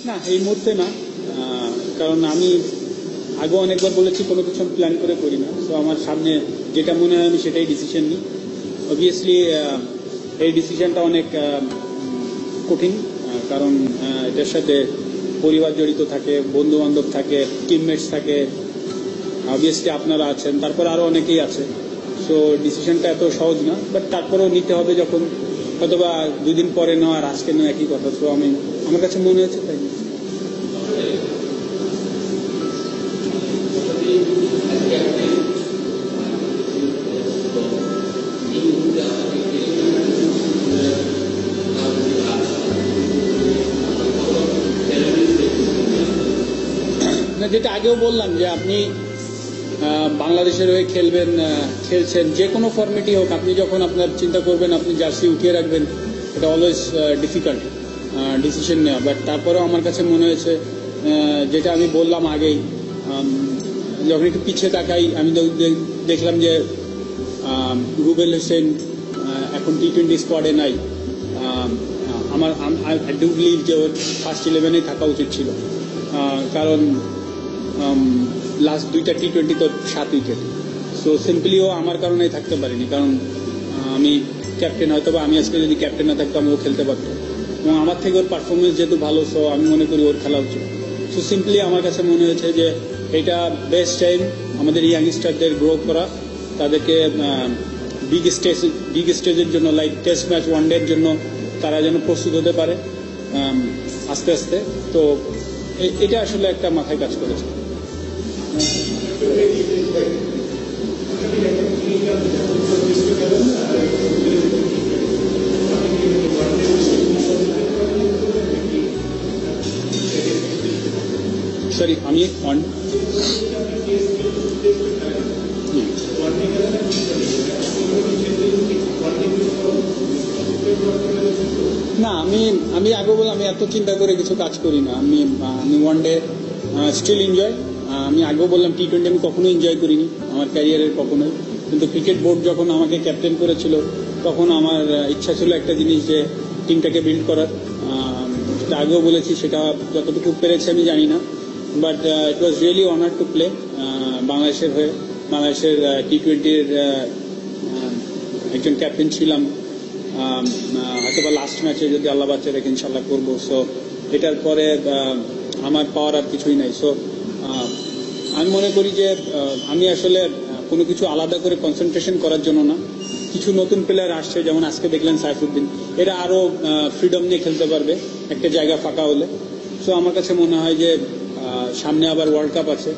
না এই মুহূর্তে না, কারণ আমি আগে অনেকবার বলেছি কোনো কিছু আমি প্ল্যান করে করি না। তো আমার সামনে যেটা মনে হয় আমি সেটাই ডিসিশন নিই। অবভিয়াসলি এই ডিসিশনটা অনেক কঠিন, কারণ এটার সাথে পরিবার জড়িত থাকে, বন্ধু বান্ধব থাকে, টিমমেটস থাকে, অবভিয়াসলি আপনারা আছেন, তারপর আরও অনেকেই আছে। সো ডিসিশনটা এত সহজ না, বাট তারপরেও নিতে হবে যখন হয়তোবা 2 দিন পরে নেওয়া আর আজকে নেওয়া একই কথা। সো আমার কাছে মনে হয়েছে তাই। যেটা আগেও বললাম যে আপনি বাংলাদেশের হয়ে খেলছেন, যে কোনো ফরম্যাটই হোক, আপনি যখন আপনার চিন্তা করবেন আপনি জার্সি উঠিয়ে রাখবেন, এটা অলওয়েজ ডিফিকাল্ট ডিসিশন নেওয়া। বাট তারপরেও আমার কাছে মনে হয়েছে, যেটা আমি বললাম আগেই, যখন একটু পিছিয়ে তাকাই আমি দেখলাম যে রুবেল হোসেন এখন টি-20 স্কোয়াডে নাই। আই ডু বিলিভ যে ওর ফার্স্ট 11-এ থাকা উচিত ছিল, কারণ লাস্ট 2টা টি-20 তো 7 উইকেট। সো সিম্পলি ও আমার কারণেই থাকতে পারিনি, কারণ আমি ক্যাপ্টেন, হয়তো বা আমি আজকে যদি ক্যাপ্টেন না থাকতাম ও খেলতে পারতো, এবং আমার থেকে ওর পারফরমেন্স যেহেতু ভালো, সো আমি মনে করি ওর খেলা উচিত। সো সিম্পলি আমার কাছে মনে হয়েছে যে এটা বেস্ট টাইম আমাদের ইয়াংস্টারদের গ্রো করা, তাদেরকে বিগ স্টেজের জন্য, লাইক টেস্ট ম্যাচ, ওয়ান ডের জন্য তারা যেন প্রস্তুত হতে পারে আস্তে আস্তে। তো এটা আসলে একটা মাথায় কাজ করেছে। সরি, আমি না, আমি আগে বলে আমি এত চিন্তা করে কিছু কাজ করি না। আমি ওয়ান ডে স্টিল এনজয়। আমি আগেও বললাম টি-20 আমি কখনো এনজয় করিনি আমার ক্যারিয়ারের কখনোই, কিন্তু ক্রিকেট বোর্ড যখন আমাকে ক্যাপ্টেন করেছিল তখন আমার ইচ্ছা ছিল একটা জিনিস, যে টিমটাকে বিল্ড করার। সেটা আগেও বলেছি, সেটা যতটুকু পেরেছি আমি জানি না, but it was really honour to play বাংলাদেশের হয়ে। বাংলাদেশের টি-20-র একজন ক্যাপ্টেন ছিলাম, হয়তো লাস্ট ম্যাচে যদি আল্লাহ বাচ্চা রেখে ইনশাল্লাহ করবো। সো এটার পরে আমার পাওয়ার আর কিছুই নাই। সো আমি মনে করি যে আমি আসলে কোনো কিছু আলাদা করে কনসেন্ট্রেশন করার জন্য না। কিছু নতুন প্লেয়ার আসছে, যেমন আজকে দেখলেন সাইফুদ্দিন, এরা আরও ফ্রিডম নিয়ে খেলতে পারবে একটা জায়গা ফাঁকা হলে। সো আমার কাছে মনে হয় যে সামনে আবার ওয়ার্ল্ড কাপ আছে,